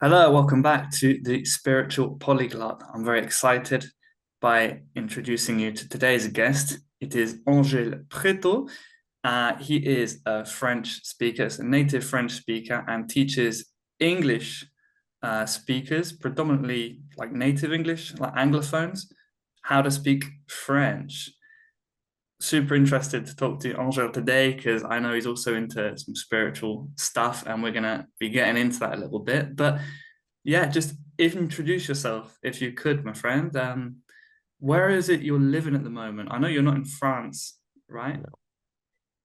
Hello, welcome back to the Spiritual Polyglot. I'm very excited by introducing you to today's guest. It is Angèle Pretot. He is a French speaker, it's a native French speaker, and teaches English speakers, predominantly like native English, like Anglophones, how to speak French. Super interested to talk to Angel today because I know he's also into some spiritual stuff, and we're gonna be getting into that a little bit. But yeah, just introduce yourself if you could, my friend. Where is it you're living at the moment? I know you're not in France, right?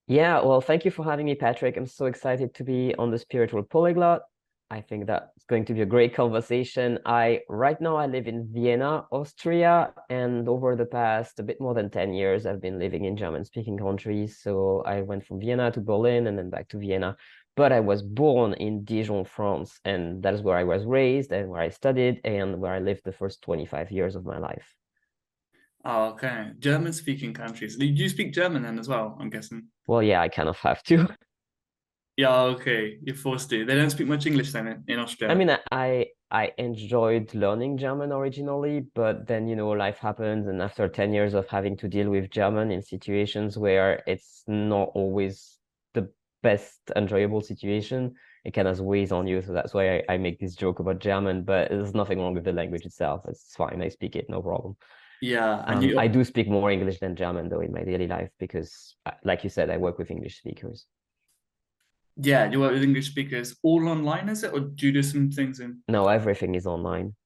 Yeah, well, thank you for having me, Patrick. I'm so excited to be on the Spiritual Polyglot. I think that's going to be a great conversation. Right now I live in Vienna, Austria, and over the past a bit more than 10 years, I've been living in German-speaking countries. So I went from Vienna to Berlin and then back to Vienna. But I was born in Dijon, France, and that is where I was raised and where I studied and where I lived the first 25 years of my life. Oh, okay. German-speaking countries. Do you speak German then as well? I'm guessing. Well, yeah, I kind of have to. Yeah, okay. You're forced to. They don't speak much English then in I Austria. mean, I enjoyed learning German originally, but then, life happens. And after 10 years of having to deal with German in situations where it's not always the best enjoyable situation, it kind of weighs on you. So that's why I make this joke about German, but there's nothing wrong with the language itself. It's fine. I speak it, no problem. Yeah, and I you. do speak more English than German, though, in my daily life, because, like you said, I work with English speakers. Yeah, you work with English speakers all online, is it, or do you do some things in? No, everything is online.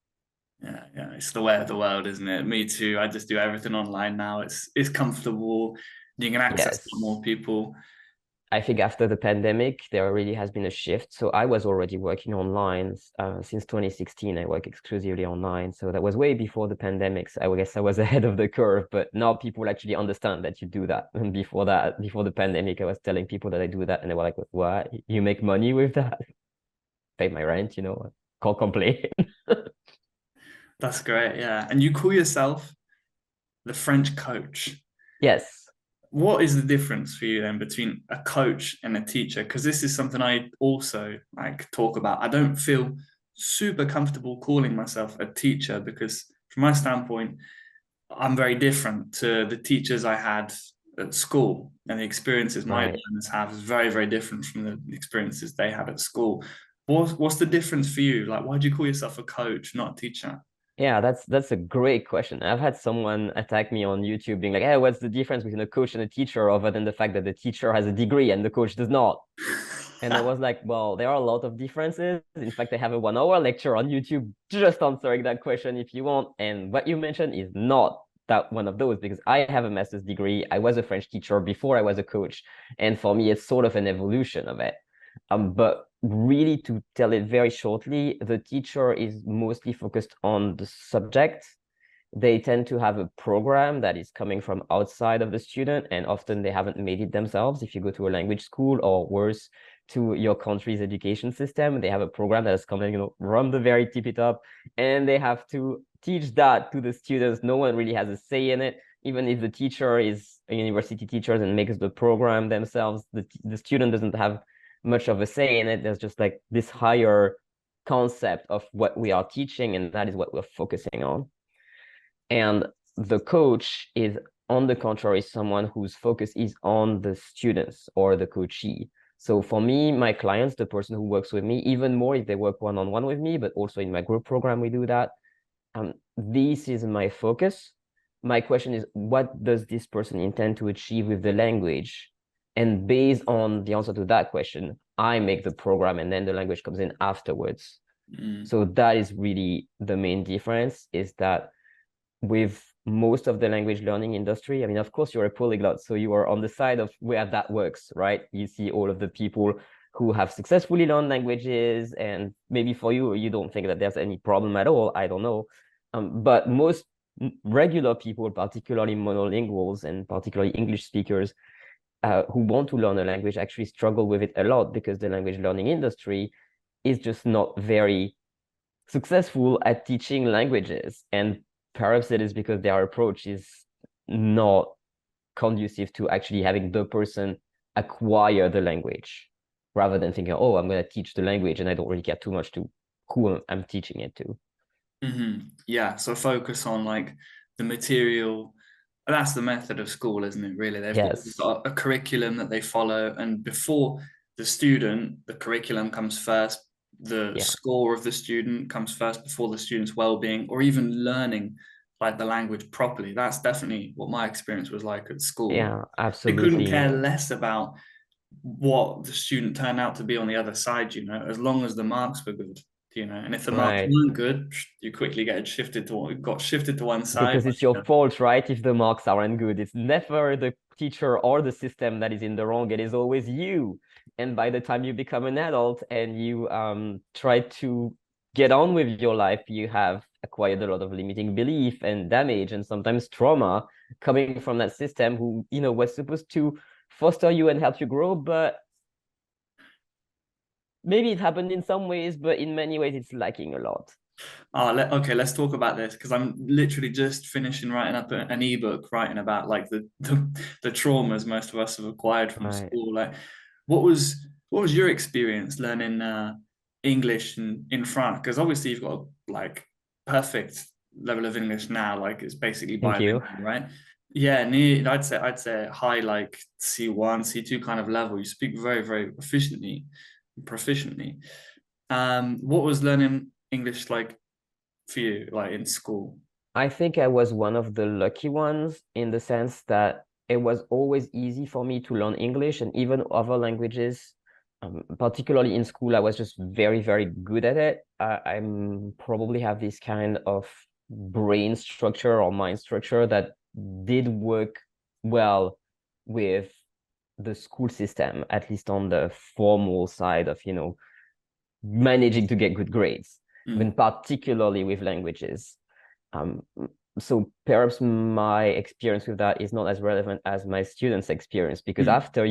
Yeah, yeah, it's the way of the world, isn't it? Me too. I just do everything online now. It's comfortable. You can access a lot more Yes. people. I think after the pandemic, there really has been a shift. So I was already working online since 2016. I work exclusively online. So that was way before the pandemic. So I guess I was ahead of the curve, but now people actually understand that you do that. And before the pandemic, I was telling people that I do that. And they were like, what? You make money with that? Pay my rent, can't complain. That's great. Yeah. And you call yourself the French coach. Yes. What is the difference for you then between a coach and a teacher? Because this is something I also like talk about. I don't feel super comfortable calling myself a teacher because from my standpoint, I'm very different to the teachers I had at school, and the experiences my Right. learners have is very, very different from the experiences they had at school. What's the difference for you? Like, why do you call yourself a coach, not a teacher? Yeah, that's a great question. I've had someone attack me on YouTube being like, "Hey, what's the difference between a coach and a teacher other than the fact that the teacher has a degree and the coach does not?" And I was like, well, there are a lot of differences. In fact, I have a 1 hour lecture on YouTube just answering that question if you want. And what you mentioned is not that one of those because I have a master's degree. I was a French teacher before I was a coach. And for me, it's sort of an evolution of it. But really, to tell it very shortly, the teacher is mostly focused on the subject. They tend to have a program that is coming from outside of the student, and often they haven't made it themselves. If you go to a language school or worse, to your country's education system, they have a program that is coming, from the very tippy top, and they have to teach that to the students. No one really has a say in it. Even if the teacher is a university teacher and makes the program themselves, the student doesn't have much of a say in it. There's just like this higher concept of what we are teaching, and that is what we're focusing on. And the coach is, on the contrary, someone whose focus is on the students or the coachee. So for me, my clients, the person who works with me, even more if they work one-on-one with me, but also in my group program, we do that. This is my focus. My question is, what does this person intend to achieve with the language? And based on the answer to that question, I make the program and then the language comes in afterwards. Mm. So that is really the main difference, is that with most of the language learning industry, I mean, of course, you're a polyglot, so you are on the side of where that works, right? You see all of the people who have successfully learned languages, and maybe for you, you don't think that there's any problem at all. I don't know. But most regular people, particularly monolinguals and particularly English speakers, who want to learn a language actually struggle with it a lot because the language learning industry is just not very successful at teaching languages. And perhaps it is because their approach is not conducive to actually having the person acquire the language rather than thinking, oh, I'm going to teach the language and I don't really care too much to who I'm teaching it to. Yeah, so focus on like the material. That's the method of school, isn't it? Really, they've always Yes. got a curriculum that they follow, and before the student, the curriculum comes first. The Yeah. score of the student comes first before the student's well-being, or even learning like the language properly. That's definitely what my experience was like at school. Yeah, They couldn't absolutely. care less about what the student turned out to be on the other side, as long as the marks were good, And if the marks Right. weren't good, you quickly got shifted to one side. Because it's your fault, right? If the marks aren't good, it's never the teacher or the system that is in the wrong. It is always you. And by the time you become an adult and you try to get on with your life, you have acquired a lot of limiting belief and damage and sometimes trauma coming from that system who, was supposed to foster you and help you grow, but maybe it happened in some ways, but in many ways it's lacking a lot. Okay, let's talk about this because I'm literally just finishing writing up an ebook writing about like the traumas most of us have acquired from Right. school. Like, what was your experience learning English in France? Because obviously you've got like perfect level of English now, like it's basically Thank you. bilingual, right? Yeah, I'd say high like C1, C2 kind of level. You speak very, very proficiently. What was learning English like for you, like in school? I think I was one of the lucky ones in the sense that it was always easy for me to learn English and even other languages. Particularly in school, I was just very, very good at it. I'm probably have this kind of brain structure or mind structure that did work well with the school system, at least on the formal side of, managing to get good grades, even Mm. particularly with languages. Um, so perhaps my experience with that is not as relevant as my students' experience, because Mm. after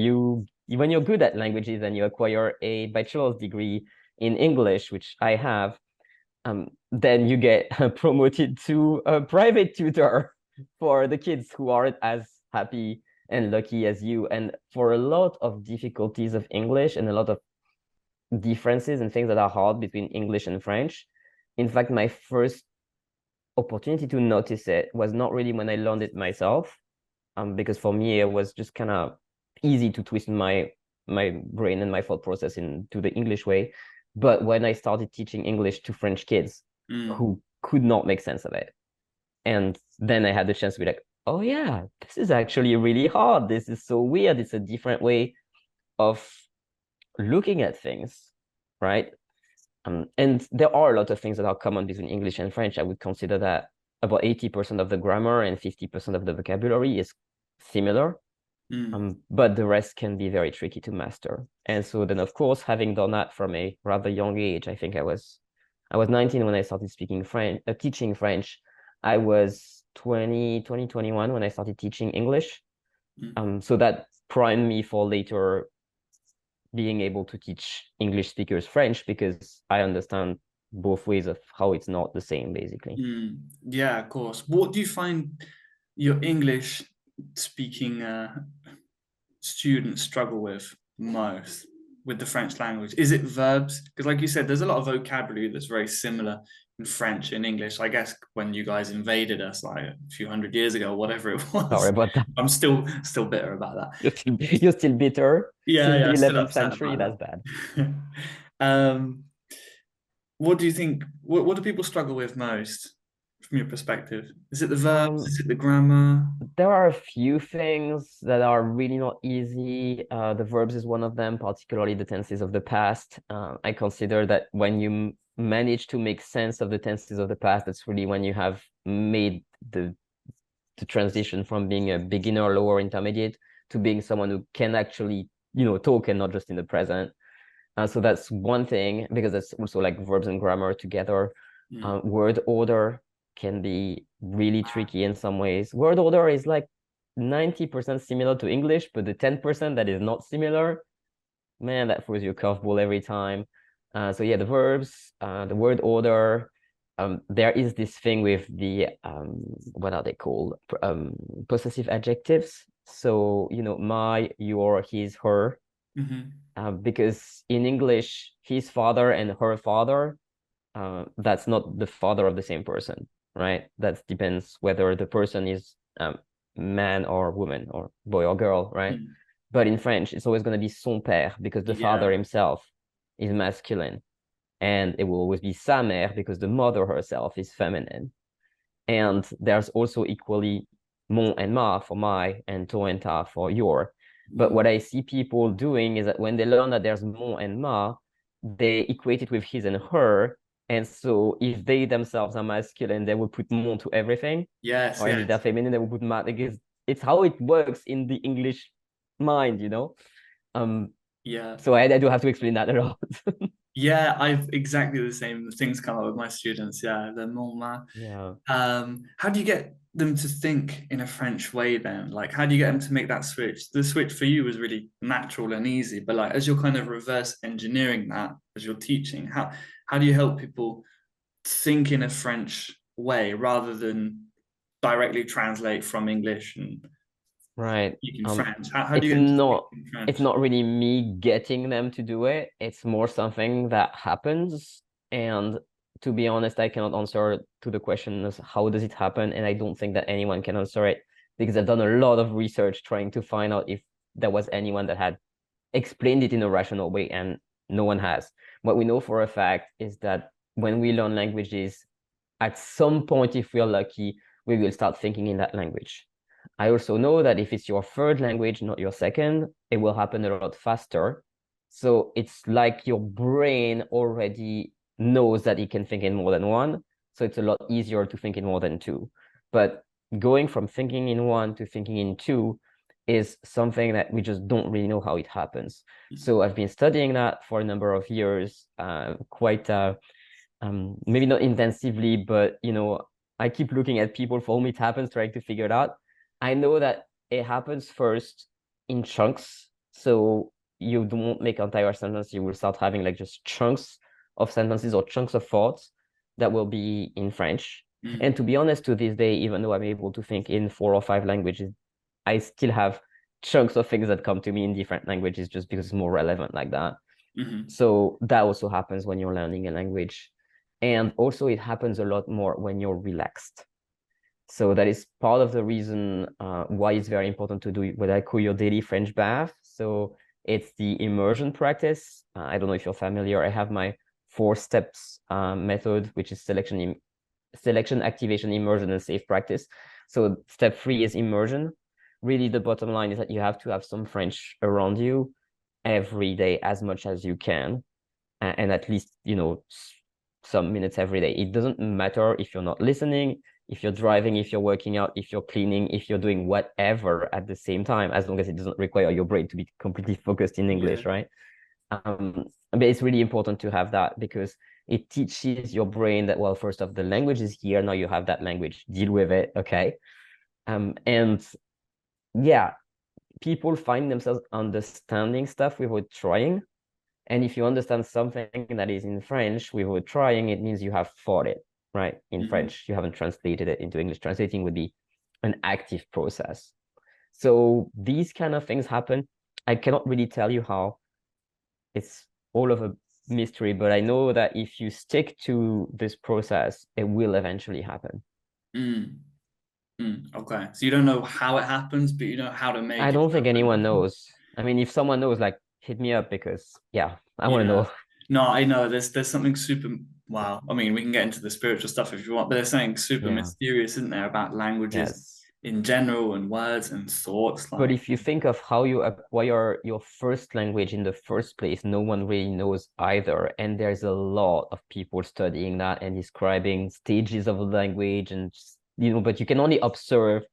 when you're good at languages and you acquire a bachelor's degree in English, which I have, then you get promoted to a private tutor for the kids who aren't as happy and lucky as you. And for a lot of difficulties of English and a lot of differences and things that are hard between English and French, in fact, my first opportunity to notice it was not really when I learned it myself, because for me it was just kind of easy to twist my brain and my thought process into the English way. But when I started teaching English to French kids Mm. who could not make sense of it, and then I had the chance to be like, oh yeah, this is actually really hard. This is so weird. It's a different way of looking at things, right? And there are a lot of things that are common between English and French. I would consider that about 80% of the grammar and 50% of the vocabulary is similar, Mm. but the rest can be very tricky to master. And so then, of course, having done that from a rather young age, I think I was 19 when I started speaking French, teaching French. I was 21 when I started teaching English. Mm. So that primed me for later being able to teach English speakers French, because I understand both ways of how it's not the same, basically. Mm. Yeah, of course. What do you find your English speaking students struggle with most with the French language? Is it verbs? Because, like you said, there's a lot of vocabulary that's very similar in French and English. I guess when you guys invaded us like a few hundred years ago, whatever it Sorry was, about that. I'm still bitter about that. You're still bitter Yeah, since yeah, the still 11th upset century. about That's bad. that. um, what do you think? What do people struggle with most from your perspective? Is it the verbs? Um, Is it the grammar? there are a few things that are really not easy. The verbs is one of them, particularly the tenses of the past. I consider that when you manage to make sense of the tenses of the past, that's really when you have made the transition from being a beginner, lower intermediate to being someone who can actually, talk and not just in the present. So that's one thing, because that's also like verbs and grammar together. Mm. Word order can be really tricky in some ways. Word order is like 90% similar to English, but the 10% that is not similar, man, that throws you a curveball every time. So yeah, the verbs, the word order. There is this thing with the what are they called? Possessive adjectives. So my, your, his, her. Hmm. Because in English, his father and her father that's not the father of the same person, right? That depends whether the person is man or woman or boy or girl, right? Mm. But in French, it's always going to be son père because the father Yeah. himself is masculine. And it will always be sa mère because the mother herself is feminine. And there's also equally mon and ma for my and to and ta for your. But Mm. what I see people doing is that when they learn that there's mon and ma, they equate it with his and her. And so if they themselves are masculine, they will put mon to everything. Yes, Or if they're yes. feminine, they will put ma. Because it's how it works in the English mind, you know? Um, Yeah. so I do have to explain that a lot. Yeah, I've exactly the same things come up with my students. Yeah, the more. Yeah. How do you get them to think in a French way then? Like, how do you get them to make that switch? The switch for you was really natural and easy, but like as you're kind of reverse engineering that as you're teaching, how do you help people think in a French way rather than directly translate from English and Right. speak in French? How do It's you get them to think not in it's French? not really me getting them to do it. It's more something that happens. And to be honest, I cannot answer to the question of how does it happen, and I don't think that anyone can answer it because I've done a lot of research trying to find out if there was anyone that had explained it in a rational way, and no one has. What we know for a fact is that when we learn languages, at some point, if we're lucky, we will start thinking in that language. I also know that if it's your third language, not your second, it will happen a lot faster. So it's like your brain already knows that it can think in more than one. So it's a lot easier to think in more than two. But going from thinking in one to thinking in two is something that we just don't really know how it happens. So I've been studying that for a number of years, quite maybe not intensively, but I keep looking at people for whom it happens, trying to figure it out. I know that it happens first in chunks. So you don't make entire sentences, you will start having like just chunks of sentences or chunks of thoughts that will be in French. Mm, And to be honest, to this day, even though I'm able to think in 4 or 5 languages, I still have chunks of things that come to me in different languages just because it's more relevant like that. mhm, So that also happens when you're learning a language. And also it happens a lot more when you're relaxed. So that is part of the reason why it's very important to do what I call your daily French bath. So it's the immersion practice. I don't know if you're familiar. I have my 4 steps method, which is selection, activation, immersion, and safe practice. So step 3 is immersion. Really, the bottom line is that you have to have some French around you every day as much as you can, and at least some minutes every day. It doesn't matter if you're not listening, if you're driving, if you're working out, if you're cleaning, if you're doing whatever at the same time, as long as it doesn't require your brain to be completely focused in yeah. English, right? But it's really important to have that because it teaches your brain that, well, first off, the language is here, now you have that language, deal with it, okay? And yeah, people find themselves understanding stuff without trying. And if you understand something that is in French without trying, it means you have thought it, right? In Mhm. French, you haven't translated it into English. Translating would be an active process. So these kind of things happen. I cannot really tell you how. It's all of a mystery, but I know that if you stick to this process, it will eventually happen. Mm, okay. So you don't know how it happens, but you know how to I make it don't think anyone happen. knows. I mean, if someone knows, like, hit me up because, yeah, I want to Yeah. know. No, I know there's something super wow. I mean, we can get into the spiritual stuff if you want, but there's something super Yeah, mysterious, isn't there, about languages yes. in general and words and thoughts But like if you think of how you acquire your first language in the first place, no one really knows either. And there's a lot of people studying that and describing stages of a language and, but you can only observe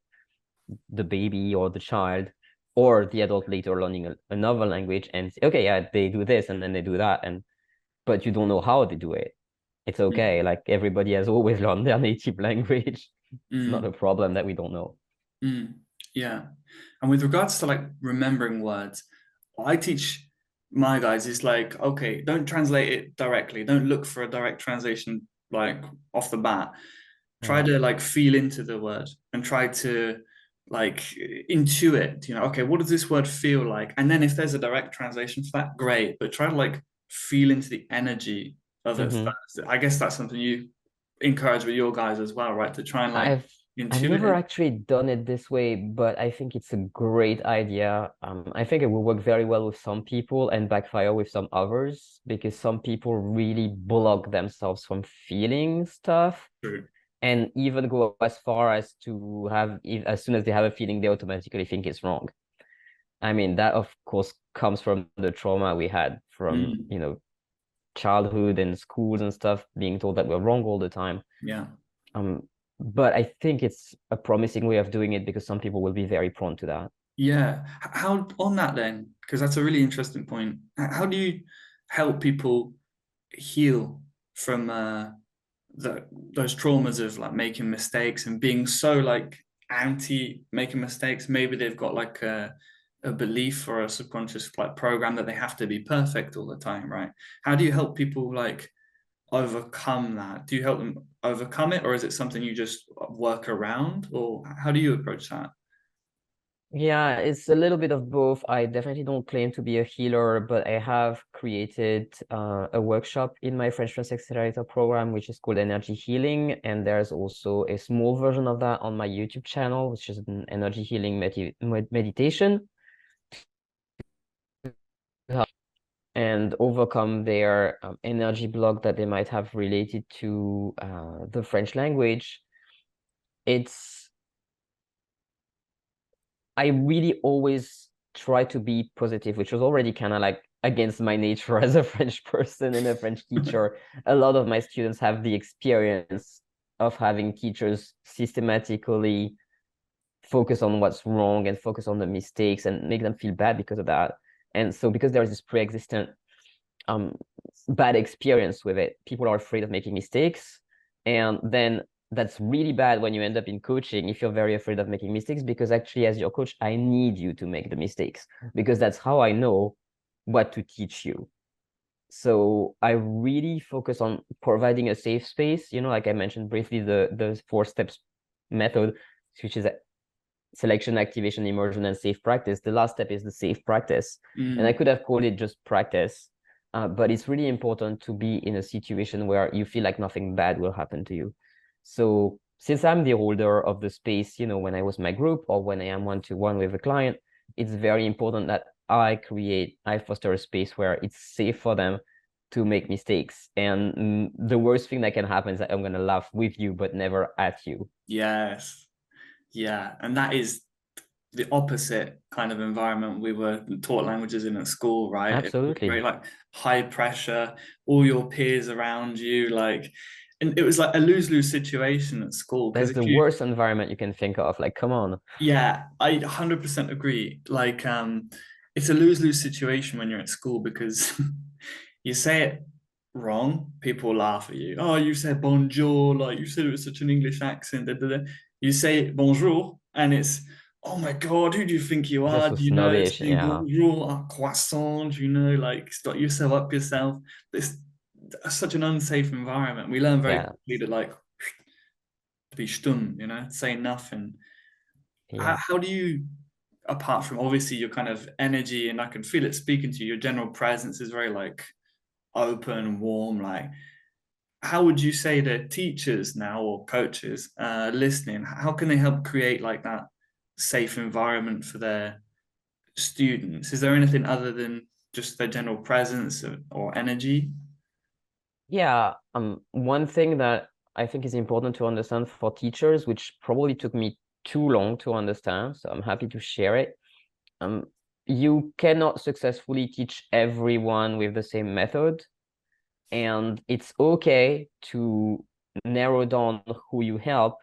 the baby or the child or the adult later learning another language and say, okay, yeah, they do this and then they do that. But you don't know how they do it. It's mm, okay. Like everybody has always learned their native language. It's not mm, a problem that we don't know. mm, yeah. And with regards to like remembering words, what I teach my guys is like, okay, don't translate it directly. Don't look for a direct translation like off the bat. Try Right. to like feel into the word and try to like intuit, okay, what does this word feel like? And then if there's a direct translation for that, great. But try to like feel into the energy Mhm. I guess that's something you encourage with your guys as well, right? To try and like I've never intuit it. actually done it this way, but I think it's a great idea. I think it will work very well with some people and backfire with some others because some people really block themselves from feeling stuff True. and even go as far as to have, as soon as they have a feeling, they automatically think it's wrong. I mean, that of course comes from the trauma we had from, Mm, childhood and schools and stuff, being told that we're wrong all the time. yeah. Um, but I think it's a promising way of doing it because some people will be very prone to that. Yeah. How on that then? Because that's a really interesting point. How do you help people heal from those traumas of like making mistakes and being so like anti making mistakes? Maybe they've got like a belief or a subconscious like program that they have to be perfect all the time, right? How do you help people like overcome that? Do you help them overcome it, or is it something you just work around, or how do you approach that? Yeah, it's a little bit of both. I definitely don't claim to be a healer, but I have created a workshop in my French Fluency Accelerator program, which is called Energy Healing. And there's also a small version of that on my YouTube channel, which is an energy healing meditation and overcome their energy block that they might have related to the French language. It's I really always try to be positive, which was already kind of like against my nature as a French person and a French teacher. A lot of my students have the experience of having teachers systematically focus on what's wrong and focus on the mistakes and make them feel bad because of that. And so because there is this pre-existent um bad experience with it, people are afraid of making mistakes. And then that's really bad when you end up in coaching if you're very afraid of making mistakes, because actually as your coach I need you to make the mistakes because that's how I know what to teach you. So I really focus on providing a safe space, like I mentioned briefly, the 4 steps method, which is selection, activation, immersion, and safe practice. The last step is the safe practice. And I Mm, could have called it just practice, but it's really important to be in a situation where you feel like nothing bad will happen to you. So since I'm the holder of the space, when I was my group or when I am one-to-one with a client, it's very important that I foster a space where it's safe for them to make mistakes. And the worst thing that can happen is that I'm going to laugh with you, but never at you. yes. Yeah. And that is the opposite kind of environment we were taught languages in at school, right? It was very Absolutely. like high pressure, all your peers around you, like, and it was like a lose-lose situation at school. Because That's if the you, worst environment you can think of. Like, come on. yeah, I 100% agree. Like, it's a lose-lose situation when you're at school because you say it wrong, people laugh at you. Oh, you said bonjour, like you said it with such an English accent. Da, da, da. You say bonjour, and it's, oh my God, who do you think you Just are? so Do you know, snobbish. saying Yeah. bonjour, croissant, like start yourself up yourself. It's such an unsafe environment. We learn very Yeah. quickly to like be stumm, say nothing. Yeah. How do you, apart from obviously your kind of energy, and I can feel it speaking to you, your general presence is very like open, warm, like how would you say that teachers now or coaches listening, how can they help create like that safe environment for their students? Is there anything other than just their general presence or energy? Yeah. One thing that I think is important to understand for teachers, which probably took me too long to understand, so I'm happy to share it. Um, you cannot successfully teach everyone with the same method, and it's okay to narrow down who you help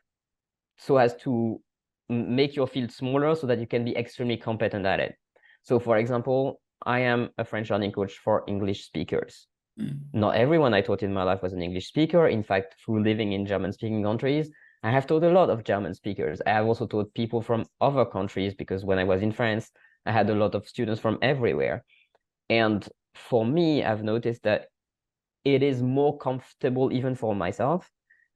so as to make your field smaller so that you can be extremely competent at it. So, for example, I am a French learning coach for English speakers. Mm. Not everyone I taught in my life was an English speaker. In fact, through living in German-speaking countries, I have taught a lot of German speakers. I have also taught people from other countries because when I was in France, I had a lot of students from everywhere. And for me, I've noticed that it is more comfortable even for myself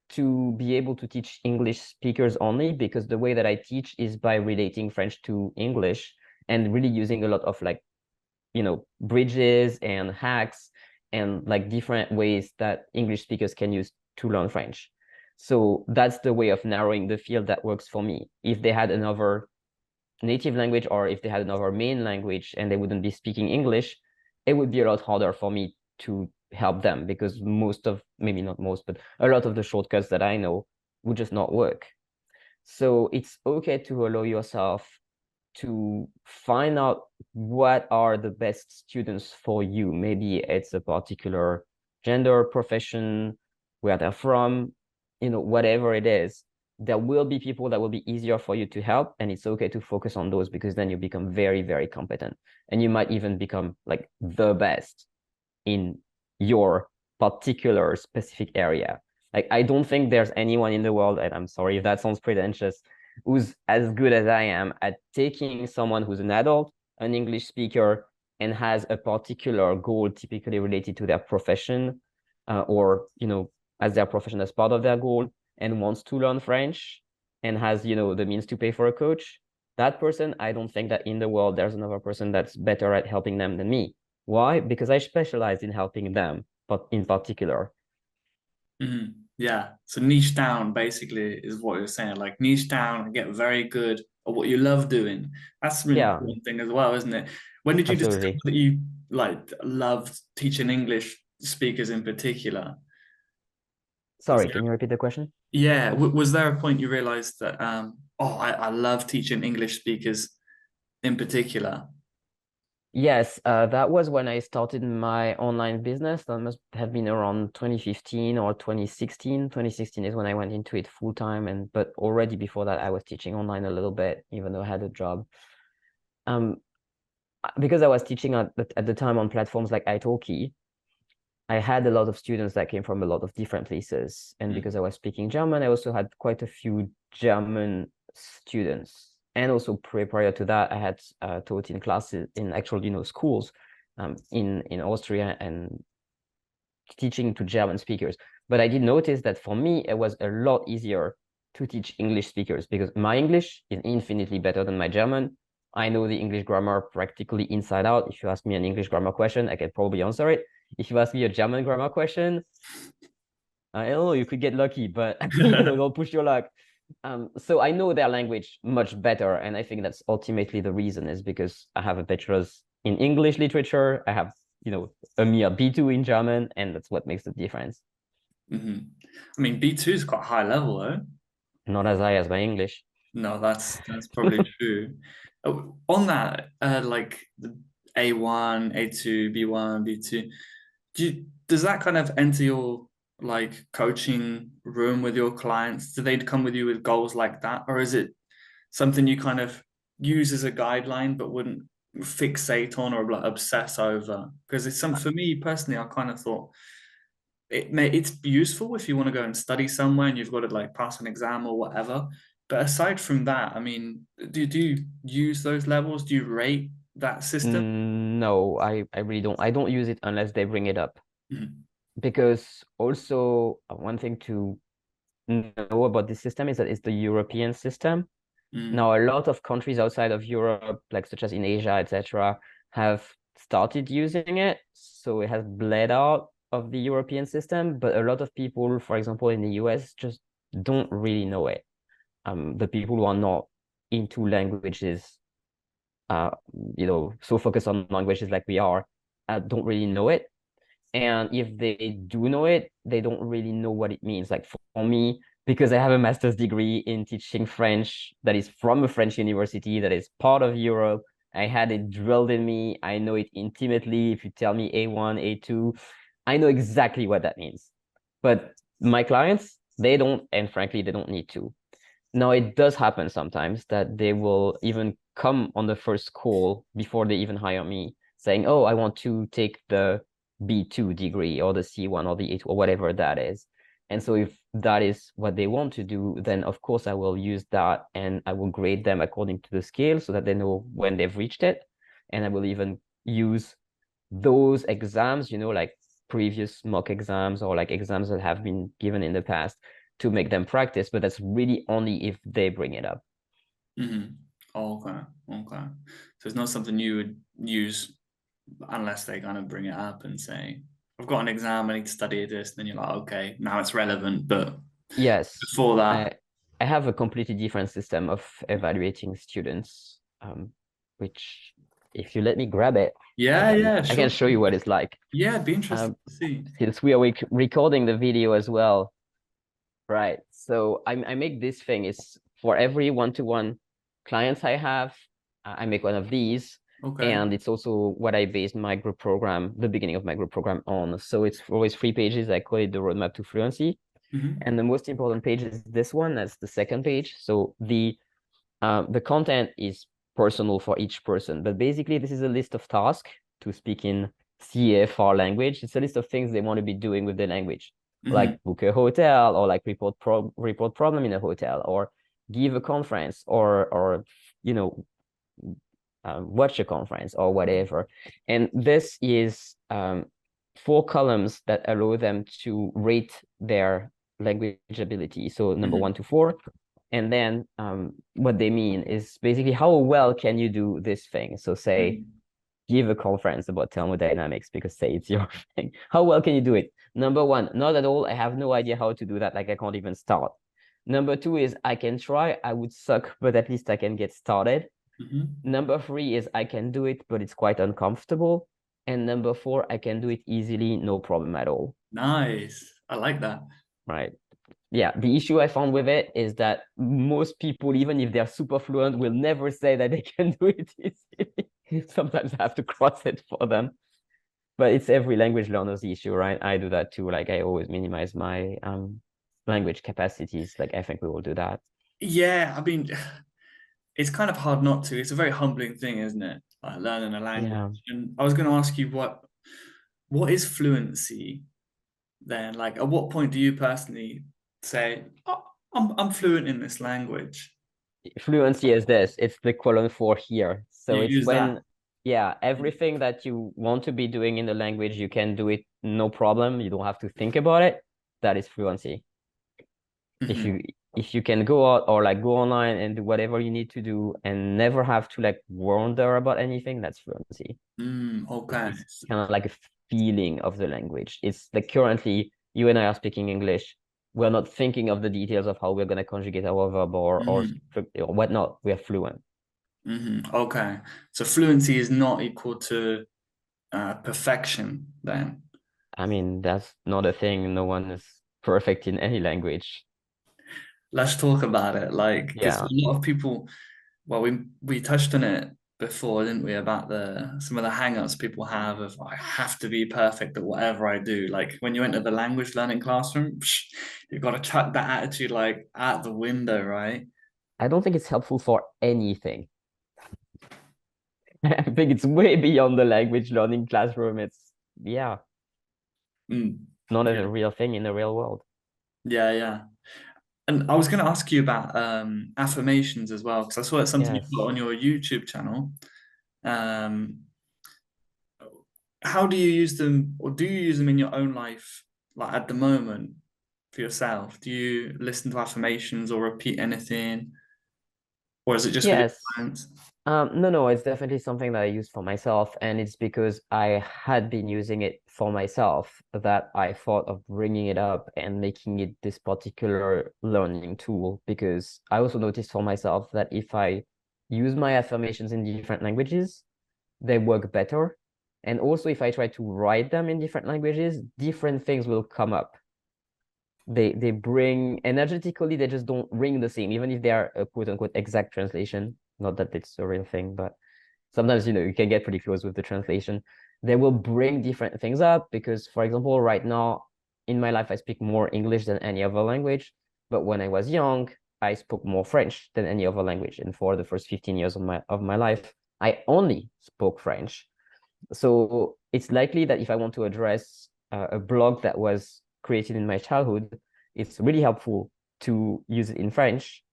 to be able to teach English speakers only, because the way that I teach is by relating French to English and really using a lot of like, bridges and hacks and like different ways that English speakers can use to learn French. So that's the way of narrowing the field that works for me. If they had another native language, or if they had another main language and they wouldn't be speaking English, it would be a lot harder for me to help them, because maybe not most, but a lot of the shortcuts that I know would just not work. So it's okay to allow yourself to find out what are the best students for you. Maybe it's a particular gender, profession, where they're from, whatever it is. There will be people that will be easier for you to help, and it's okay to focus on those, because then you become very, very competent, and you might even become like the best in your particular specific area. Like, I don't think there's anyone in the world, and I'm sorry if that sounds pretentious, who's as good as I am at taking someone who's an adult, an English speaker, and has a particular goal typically related to their profession, or, as their profession as part of their goal, and wants to learn French and has, the means to pay for a coach. That person, I don't think that in the world there's another person that's better at helping them than me. Why? Because I specialize in helping them, but in particular. Yeah. So niche down basically is what you're saying. Like niche down and get very good at what you love doing. That's an Yeah, important thing as well, isn't it? When did you discover absolutely. that you like loved teaching English speakers in particular? Was Sorry, can you repeat the question? Yeah, was there a point you realized that oh, I love teaching English speakers in particular? Yes, that was when I started my online business. That must have been around 2015 or 2016. 2016 is when I went into it full time, but already before that, I was teaching online a little bit, even though I had a job. Um, because I was teaching at the time on platforms like italki, I had a lot of students that came from a lot of different places. And because I was speaking German, I also had quite a few German students. And also prior to that, I had taught in classes in actual, schools in Austria, and teaching to German speakers. But I did notice that for me, it was a lot easier to teach English speakers, because my English is infinitely better than my German. I know the English grammar practically inside out. If you ask me an English grammar question, I can probably answer it. If you ask me a German grammar question, I don't know, you could get lucky, but don't push your luck. So I know their language much better, and I think that's ultimately the reason, is because I have a bachelor's in English literature. I have, a mere B2 in German, and that's what makes the difference. I mean, B2 is quite high level, though. Not as high as my English. No, that's probably true. On that, like the A1, A2, B1, B2, does that kind of enter your like coaching room with your clients? Do they come with you with goals like that, or is it something you kind of use as a guideline but wouldn't fixate on or like obsess over? Because it's some for me personally, I kind of thought it's useful if you want to go and study somewhere and you've got to like pass an exam or whatever. But aside from that, I mean, do you use those levels? Do you rate that system? No, I really don't. I don't use it unless they bring it up. Mm, Because also, one thing to know about this system is that it's the European system. mm, Now, a lot of countries outside of Europe, like such as in Asia, etc., have started using it. So it has bled out of the European system, but a lot of people, for example, in the US, just don't really know it. The people who are not into languages, uh, so focused on languages like we are, don't really know it. And if they do know it, they don't really know what it means. Like for me, because I have a master's degree in teaching French that is from a French university that is part of Europe, I had it drilled in me. I know it intimately. If you tell me A1, A2, I know exactly what that means. But my clients, they don't, and frankly, they don't need to. Now, it does happen sometimes that they will even come on the first call before they even hire me, saying, "Oh, I want to take the B2 degree or the C1 or the A2 or whatever that is." And so if that is what they want to do, then of course I will use that, and I will grade them according to the scale so that they know when they've reached it. And I will even use those exams, like previous mock exams or like exams that have been given in the past, to make them practice, but that's really only if they bring it up. mm. Okay, okay. So it's not something you would use unless they kind of bring it up and say. I've got an exam, I need to study this, then you're like, okay, now it's relevant. But Yes, before that, I I have a completely different system of evaluating students, which if you let me grab it, I yeah, can yeah, I can sure. show you what it's like. Yeah, it'd be interesting Um, to see. since we are recording the video as well, right? So I make this thing is for every one-to-one clients I have, I make one of these, Okay. and it's also what I based my group program, the beginning of my group program on. So it's always 3 pages. I call it the roadmap to fluency. Hmm. And the most important page is this one. That's the second page. So the content is personal for each person, but basically this is a list of tasks to speak in CFR language. It's a list of things they want to be doing with the language, Hmm. like book a hotel, or like report problem in a hotel, or give a conference, or you know watch a conference or whatever. And this is 4 columns that allow them to rate their language ability. So number 1 to 4. And then what they mean is basically how well can you do this thing? So say, Hmm. give a conference about thermodynamics because say it's your thing. How well can you do it? Number 1, not at all. I have no idea how to do that. Like I can't even start. Number 2 is I can try. I would suck, but at least I can get started. Hmm. Number 3 is I can do it, but it's quite uncomfortable. And number 4, I can do it easily, no problem at all. Nice. I like that. Right. Yeah, the issue I found with it is that most people, even if they're super fluent, will never say that they can do it easily. Sometimes I have to cross it for them. But it's every language learner's issue, right? I do that too. Like I always minimize my language capacities. Like I think we will do that. Yeah, I mean, it's kind of hard not to. It's a very humbling thing, isn't it? Like learning a language. Yeah. And I was going to ask you what is fluency then? Like, at what point do you personally say, oh, I'm fluent in this language? Fluency is this. It's the colon for here. You So it's use that. when, yeah, everything that you want to be doing in the language, you can do it no problem. You don't have to think about it. That is fluency. If Hmm. you can go out or like go online and do whatever you need to do and never have to like wonder about anything, that's fluency. Okay. It's kind of like a feeling of the language. It's like currently you and I are speaking English. We're not thinking of the details of how we're going to conjugate our verb or whatnot. We're fluent. Okay. So fluency is not equal to perfection then. I mean, that's not a thing. No one is perfect in any language. Let's talk about it. Like, because a Yeah. lot of people, well, we touched on it before, didn't we, about the some of the hang-ups people have of I have to be perfect at whatever I do. Like when you enter the language learning classroom, you've got to chuck that attitude like out the window, right? I don't think it's helpful for anything. I think it's way beyond the language learning classroom. It's, yeah, Mm. not a Yeah, real thing in the real world. yeah, yeah. And I was going to ask you about affirmations as well, because I saw it's something you Yes. put on your YouTube channel. Um, how do you use them, or do you use them in your own life, like at the moment for yourself? Do you listen to affirmations or repeat anything, or is it just with your Yes. clients? No, it's definitely something that I use for myself, and it's because I had been using it for myself that I thought of bringing it up and making it this particular learning tool. Because I also noticed for myself that if I use my affirmations in different languages, they work better. And also, if I try to write them in different languages, different things will come up. They bring energetically, they just don't ring the same, even if they are a quote unquote exact translation. Not that it's a real thing, but sometimes you can get pretty close with the translation. They will bring different things up because, for example, right now in my life I speak more English than any other language, but when I was young I spoke more French than any other language, and for the first 15 years of my life I only spoke French. So it's likely that if I want to address a blog that was created in my childhood, it's really helpful to use it in French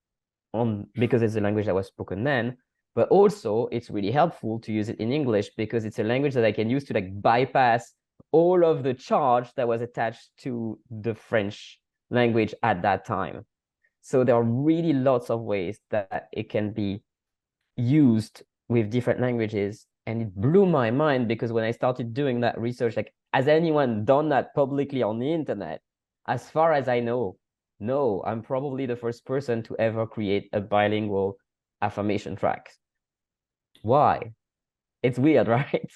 on because it's a language that was spoken then. But also it's really helpful to use it in English because it's a language that I can use to like bypass all of the charge that was attached to the French language at that time. So there are really lots of ways that it can be used with different languages. And it blew my mind because when I started doing that research, like has anyone done that publicly on the internet? As far as I know, no. I'm probably the first person to ever create a bilingual affirmation track. Why? It's weird, right?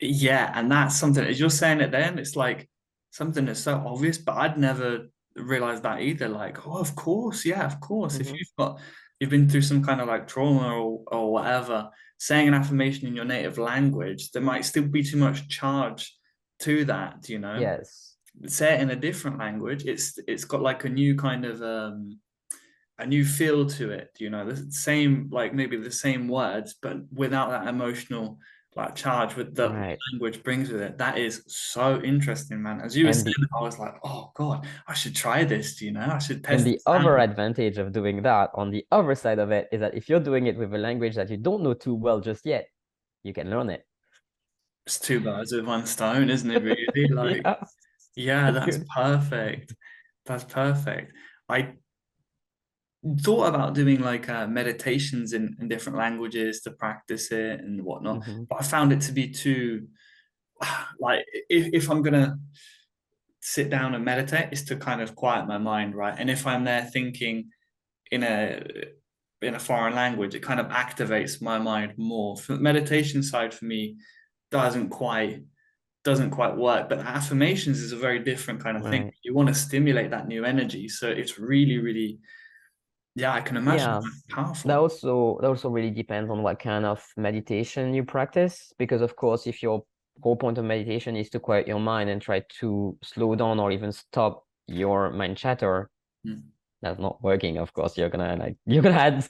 Yeah, and that's something, as you're saying it then, it's like something that's so obvious, but I'd never realized that either. Like, oh, of course, yeah, of course. If Mm-hmm. you've been through some kind of like trauma or whatever, saying an affirmation in your native language, there might still be too much charge to that, you know. Yes. Say it in a different language, it's got like a new kind of a new feel to it, you know, the same, like maybe the same words, but without that emotional like charge with the Right. language brings with it. That is so interesting, man. As you were And saying, the I was like, oh God, I should try this, you know, I should and test the this other out. advantage of doing that on the other side of it is that if you're doing it with a language that you don't know too well just yet, you can learn it. It's two birds with one stone, isn't it, really? Like, Yeah, yeah, that's that's good. perfect. That's perfect. I thought about doing like meditations in different languages to practice it and whatnot, Mm-hmm. but I found it to be too like if I'm gonna sit down and meditate, it's to kind of quiet my mind, right? And if I'm there thinking in a in a foreign language, it kind of activates my mind more. For the meditation side for me doesn't quite doesn't quite work. But affirmations is a very different kind of thing. Right. You want to stimulate that new energy. So it's really, really, yeah, I can imagine Yeah. it's That powerful. also that also really depends on what kind of meditation you practice. Because of course, if your whole point of meditation is to quiet your mind and try to slow down or even stop your mind chatter, Mm. that's not working. Of course, you're gonna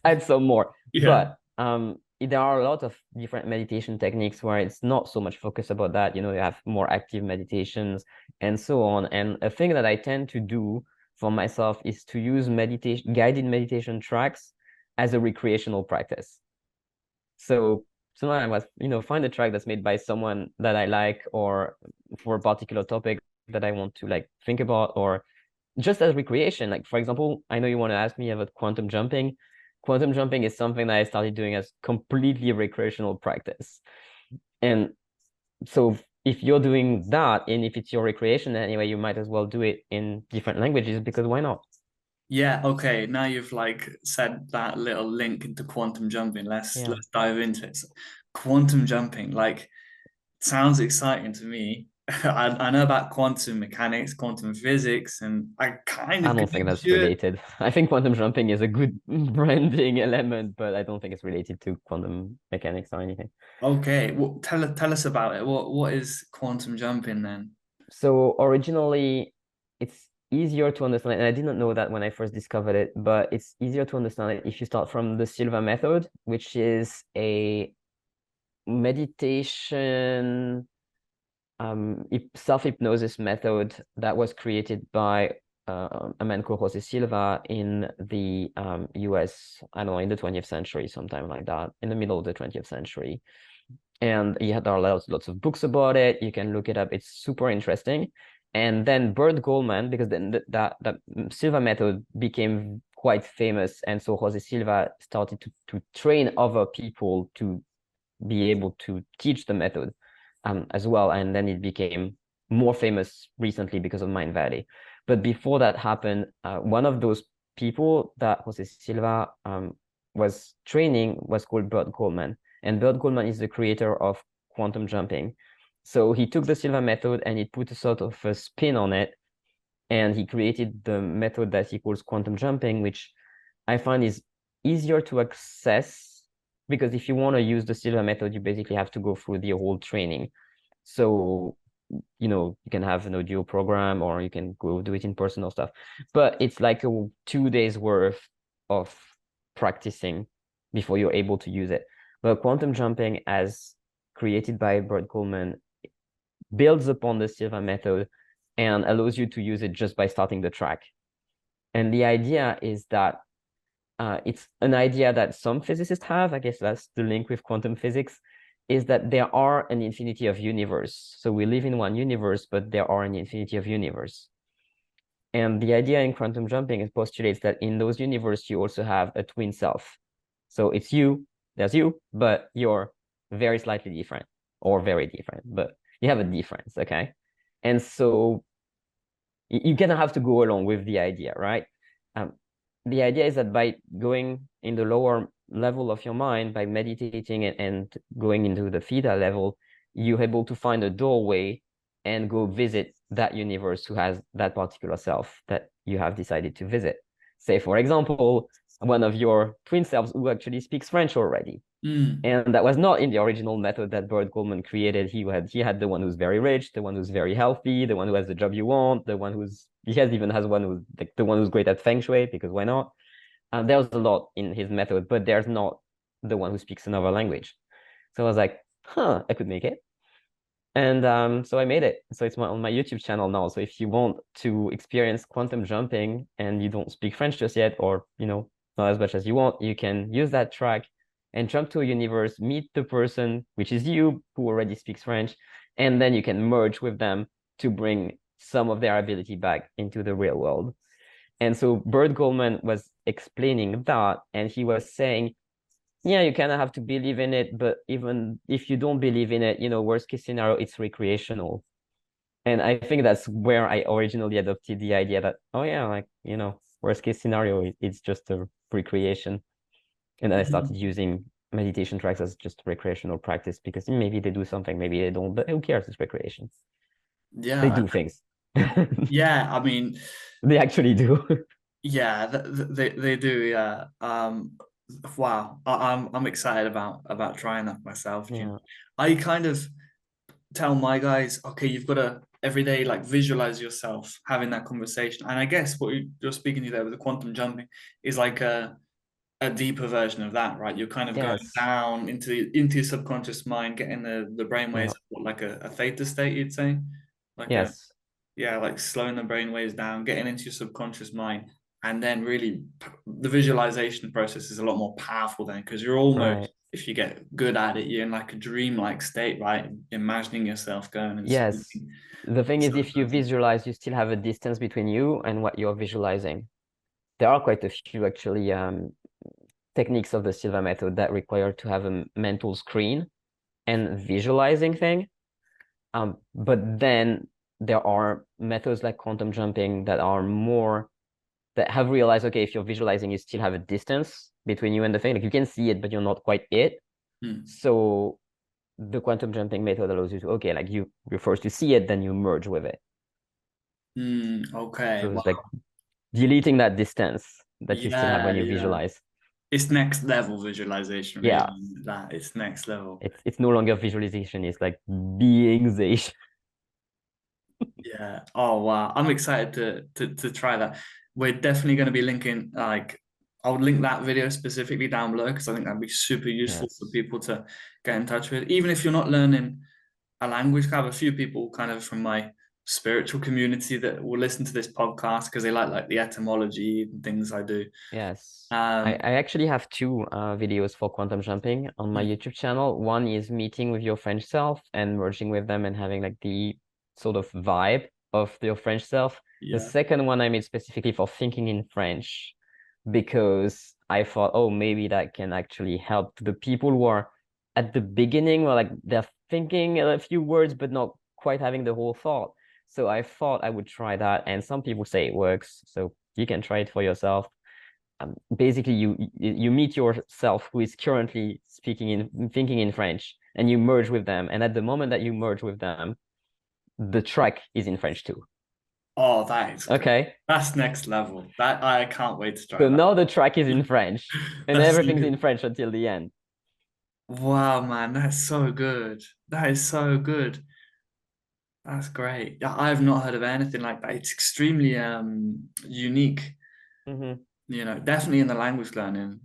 add some more. Yeah. But there are a lot of different meditation techniques where it's not so much focus about that. You have more active meditations and so on. And a thing that I tend to do for myself is to use guided meditation tracks as a recreational practice. So sometimes I was, find a track that's made by someone that I like or for a particular topic that I want to like think about or just as recreation. Like, for example, I know you want to ask me about quantum jumping. Quantum jumping is something that I started doing as completely recreational practice. And so if you're doing that and if it's your recreation anyway, you might as well do it in different languages because why not? Yeah, okay. Now you've like said that little link into quantum jumping. Yeah. Let's dive into it. So, quantum jumping, like sounds exciting to me. I know about quantum mechanics, quantum physics, and I kind I of don't think connect that's to it. related. I think quantum jumping is a good branding element, but I don't think it's related to quantum mechanics or anything. Okay, well, tell us about it. What is quantum jumping then? So originally, it's easier to understand, and I didn't know that when I first discovered it, but it's easier to understand it if you start from the Silva method, which is a meditation, self-hypnosis method that was created by a man called Jose Silva in the US, I don't know, in the 20th century, sometime like that, in the middle of the 20th century. And there are lots of books about it. You can look it up. It's super interesting. And then Bert Goldman, because then that Silva method became quite famous, and so Jose Silva started to train other people to be able to teach the method as well. And then it became more famous recently because of Mind Valley. But before that happened, one of those people that Jose Silva was training was called Bert Goldman. And Bert Goldman is the creator of quantum jumping. So he took the Silva method and he put a sort of a spin on it. And he created the method that he calls quantum jumping, which I find is easier to access because if you want to use the Silva method, you basically have to go through the whole training. So, you can have an audio program or you can go do it in person or stuff. But it's like a 2 days worth of practicing before you're able to use it. But quantum jumping, as created by Bert Coleman, builds upon the Silva method and allows you to use it just by starting the track. And the idea is that it's an idea that some physicists have, I guess that's the link with quantum physics, is that there are an infinity of universe. So we live in one universe, but there are an infinity of universe. And the idea in quantum jumping postulates that in those universes, you also have a twin self. So it's there's you, but you're very slightly different or very different, but you have a difference, okay? And so you kind of have to go along with the idea, right? Um, the idea is that by going in the lower level of your mind, by meditating and going into the theta level, you're able to find a doorway and go visit that universe who has that particular self that you have decided to visit. Say, for example, one of your twin selves who actually speaks French already. And that was not in the original method that Bert Goldman created. He had the one who's very rich, the one who's very healthy, the one who has the job you want, the one who's even has one who's like the one who's great at feng shui, because why not? There's a lot in his method, but there's not the one who speaks another language. So I was like, I could make it. And so I made it. So it's on my YouTube channel now. So if you want to experience quantum jumping and you don't speak French just yet, or not as much as you want, you can use that track and jump to a universe, meet the person, which is you, who already speaks French, and then you can merge with them to bring some of their ability back into the real world. And so Bert Goldman was explaining that, and he was saying, yeah, you kind of have to believe in it, but even if you don't believe in it, worst case scenario, it's recreational. And I think that's where I originally adopted the idea that, oh yeah, like, worst case scenario, it's just a recreation. And then I started using meditation tracks as just recreational practice, because maybe they do something, maybe they don't, but who cares? It's recreation. They Yeah. do things. Yeah. I mean, They actually do. yeah, they do. Yeah. Wow. I'm excited about trying that myself. Yeah. I kind of tell my guys, okay, you've got to every day like visualize yourself having that conversation. And I guess what you're speaking to there with the quantum jumping is like a deeper version of that, right? You're kind of going Yes. down into your subconscious mind, getting the brainwaves Yeah. like a theta state, you'd say, like a Yes. yeah, like slowing the brainwaves down, getting into your subconscious mind, and then really the visualization process is a lot more powerful then because you're almost, Right. if you get good at it, you're in like a dream-like state, right? Imagining yourself going and Yes. speaking. The thing is, So if you visualize, you still have a distance between you and what you're visualizing. There are quite a few actually techniques of the Silva method that require to have a mental screen and visualizing thing. But then there are methods like quantum jumping that are more that have realized, okay, if you're visualizing, you still have a distance between you and the thing. Like you can see it, but you're not quite it. So the quantum jumping method allows you to, okay, like you first to see it, then you merge with it. Okay. So Wow. it's like deleting that distance that you still have Yeah, when you yeah. visualize. It's next level visualization, really. Yeah, That it's next level. it's no longer visualization, it's like beingization. Yeah. Oh wow. I'm excited to try that. We're definitely going to be linking like I would link that video specifically down below because I think that'd be super useful for Yes. people to get in touch with. Even if you're not learning a language, I have a few people kind of from my spiritual community that will listen to this podcast because they like the etymology and things I do. Yes. I, Um, I actually have two videos for quantum jumping on my YouTube channel. One is meeting with your French self and merging with them and having like the sort of vibe of your French self. The yeah. second one I made specifically for thinking in French because I thought, oh, maybe that can actually help the people who are at the beginning where like they're thinking a few words but not quite having the whole thought. So I thought I would try that, and some people say it works, so you can try it for yourself. Basically, you meet yourself who is currently speaking in thinking in French, and you merge with them. And at the moment that you merge with them, the track is in French too. Oh, that is great. Okay, That's next level. That I can't wait to try so that. now the track is in French, and That's so everything's good. in French until the end. Wow, man, that's so good. That is so good. That's great. Yeah, I have not heard of anything like that. It's extremely unique, Mm-hmm. definitely in the language learning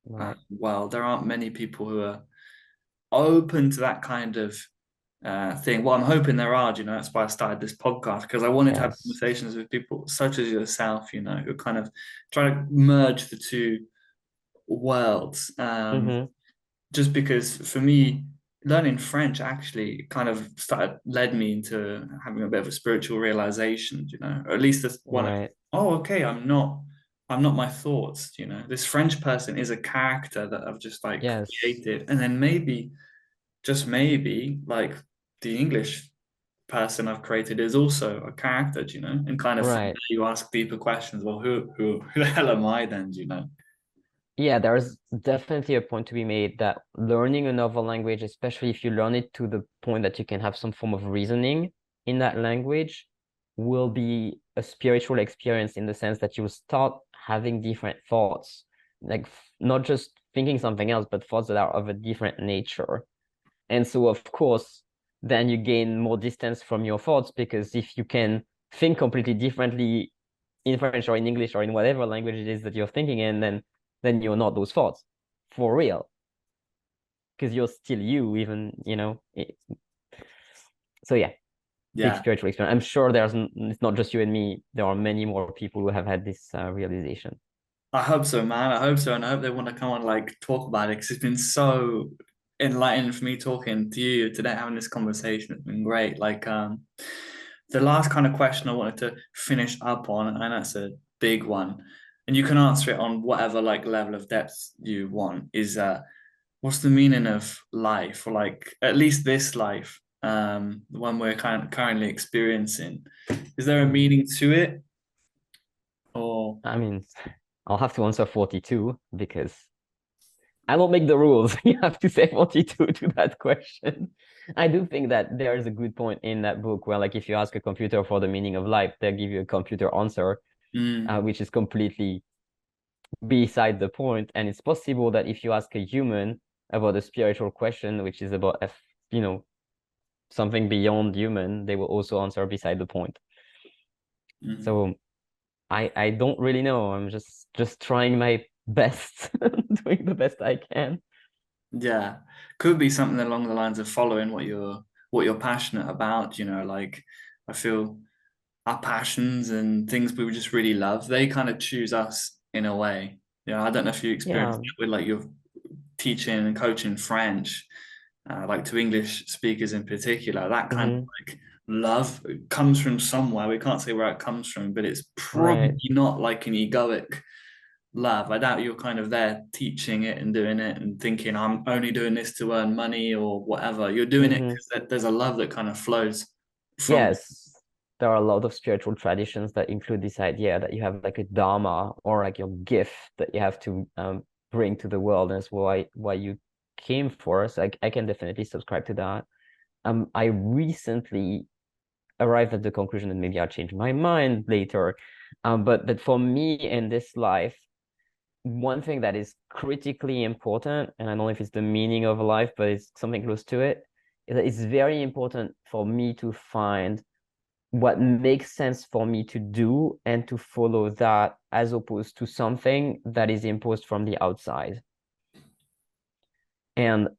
Right. world. There aren't many people who are open to that kind of thing. Well, I'm hoping there are, that's why I started this podcast because I wanted to have Yes. conversations with people such as yourself, who kind of try to merge the two worlds. Mm-hmm. Just because for me, learning French actually kind of led me into having a bit of a spiritual realization, or at least this one of, Right. oh, okay, I'm not my thoughts, this French person is a character that I've just like Yes. created. And then maybe, just maybe, like the English person I've created is also a character, do you know? And kind of from Right. there you ask deeper questions. Well, who the hell am I then, do you know? Yeah, there's definitely a point to be made that learning another language, especially if you learn it to the point that you can have some form of reasoning in that language, will be a spiritual experience in the sense that you start having different thoughts, like not just thinking something else, but thoughts that are of a different nature. And so, of course, then you gain more distance from your thoughts because if you can think completely differently in French or in English or in whatever language it is that you're thinking in, then you're not those thoughts for real because you're still you, even, so yeah, big Yeah. spiritual experience. I'm sure it's not just you and me. There are many more people who have had this realization. I hope so, man. I hope so. And I hope they want to come on, like, talk about it because it's been so enlightening for me talking to you today, having this conversation. It's been great. Like, the last kind of question I wanted to finish up on, and that's a big one, and you can answer it on whatever like level of depth you want, is what's the meaning of life, or like at least this life, the one we're kind of currently experiencing? Is there a Mhm. meaning to it, or I mean, I'll have to answer 42 because I don't make the rules. You have to say 42 to that question. I do think that there is a good point in that book where, like, if you ask a computer for the meaning of life, they'll give you a computer answer, mm, which is completely beside the point. And it's possible that if you ask a human about a spiritual question, which is about, you know, something beyond human, they will also answer beside the point. mm. So I don't really know. I'm just trying my best, doing the best I can. Yeah, could be something along the lines of following what you're passionate about, you know, like I feel our passions and things we just really love, they kind of choose us in a way. You know, I don't know if you experienced Yeah. that with like your teaching and coaching French, like to English speakers in particular, that kind of Hmm. like love comes from somewhere. We can't say where it comes from, but it's probably Right. not like an egoic love. I doubt you're kind of there teaching it and doing it and thinking, I'm only doing this to earn money or whatever. You're doing it Hmm. because there's a love that kind of flows from. Yes, there are a lot of spiritual traditions that include this idea that you have like a dharma or like your gift that you have to bring to the world. And that's why you came for. So I can definitely subscribe to that. I recently arrived at the conclusion, and maybe I'll change my mind later. But that for me in this life, one thing that is critically important, and I don't know if it's the meaning of life, but it's something close to it, is that it's very important for me to find what makes sense for me to do and to follow that as opposed to something that is imposed from the outside. And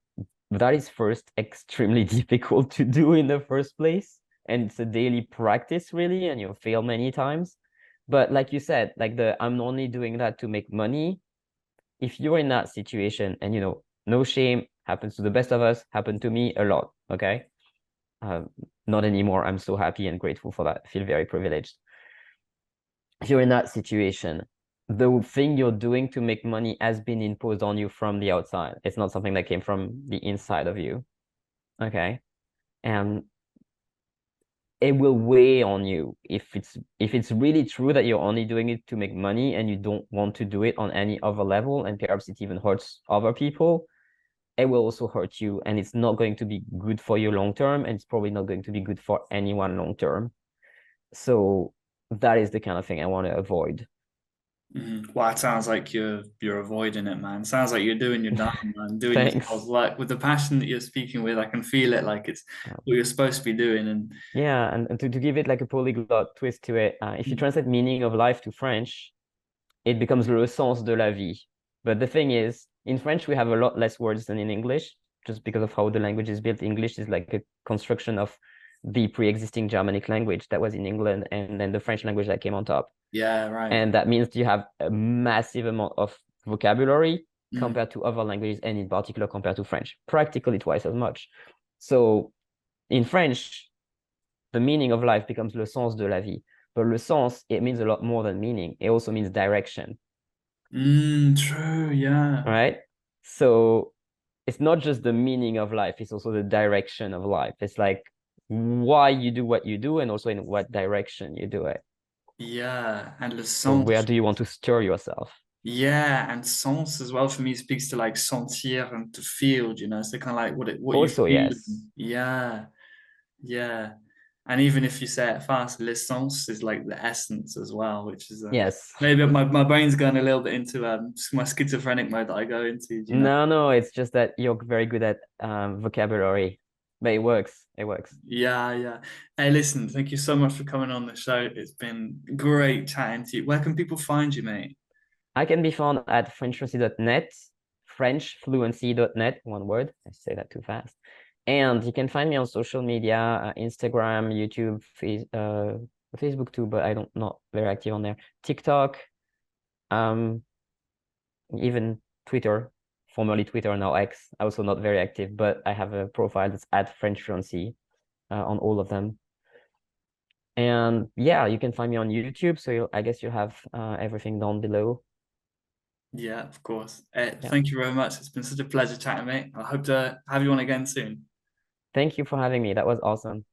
that is first extremely difficult to do in the first place. And it's a daily practice, really, and you'll fail many times. But like you said, like I'm only doing that to make money. If you're in that situation and no shame, happens to the best of us, happened to me a lot. Okay. Um, Not anymore. I'm so happy and grateful for that. I feel very privileged. If you're in that situation, the thing you're doing to make money has been imposed on you from the outside. It's not something that came from the inside of you. Okay. And it will weigh on you if it's really true that you're only doing it to make money and you don't want to do it on any other level, and perhaps it even hurts other people. It will also hurt you, and it's not going to be good for you long term, and it's probably not going to be good for anyone long term. So that is the kind of thing I want to avoid. Mhm. Well, it sounds like you're avoiding it, man. Sounds like you're doing your dharma and doing your soul's Thanks. work with the passion that you're speaking with. I can feel it, like it's what you're supposed to be doing. And Yeah, and to give it like a polyglot twist to it, if you translate meaning of life to French, it becomes le sens de la vie. But the thing is, in French, we have a lot less words than in English, just because of how the language is built. English is like a construction of the pre-existing Germanic language that was in England, and then the French language that came on top. yeah, right. And that means you have a massive amount of vocabulary Mm. compared to other languages, and in particular compared to French, practically twice as much. So in French, the meaning of life becomes le sens de la vie. But le sens, it means a lot more than meaning. It also means direction, True, yeah. right? So it's not just the meaning of life, it's also the direction of life. It's like why you do what you do and also in what direction you do it. Yeah, and le So where sens. do you want to stir yourself? Yeah, and sens as well for me speaks to like sentir and to feel, you know, so kind of like what you Also, feel. yes. Yeah, yeah. And even if you say it fast, l'essence is like the essence as well, which is Yes. maybe my brain's going a little bit into my schizophrenic mode that I go into, you know. No, it's just that you're very good at vocabulary, but it works. It works. Yeah, yeah. Hey, listen, thank you so much for coming on the show. It's been great chatting to you. Where can people find you, mate? I can be found at frenchfluency.net, frenchfluency.net, one word. I say that too fast. And you can find me on social media, Instagram, YouTube, Facebook too, but I don't not very active on there. TikTok, um, even Twitter, formerly Twitter, now X. Also not very active, but I have a profile that's at French Fluency on all of them. And yeah, you can find me on YouTube. So I guess you have everything down below. Yeah, of course. Yeah. Thank you very much. It's been such a pleasure chatting, mate. I hope to have you on again soon. Thank you for having me. That was awesome.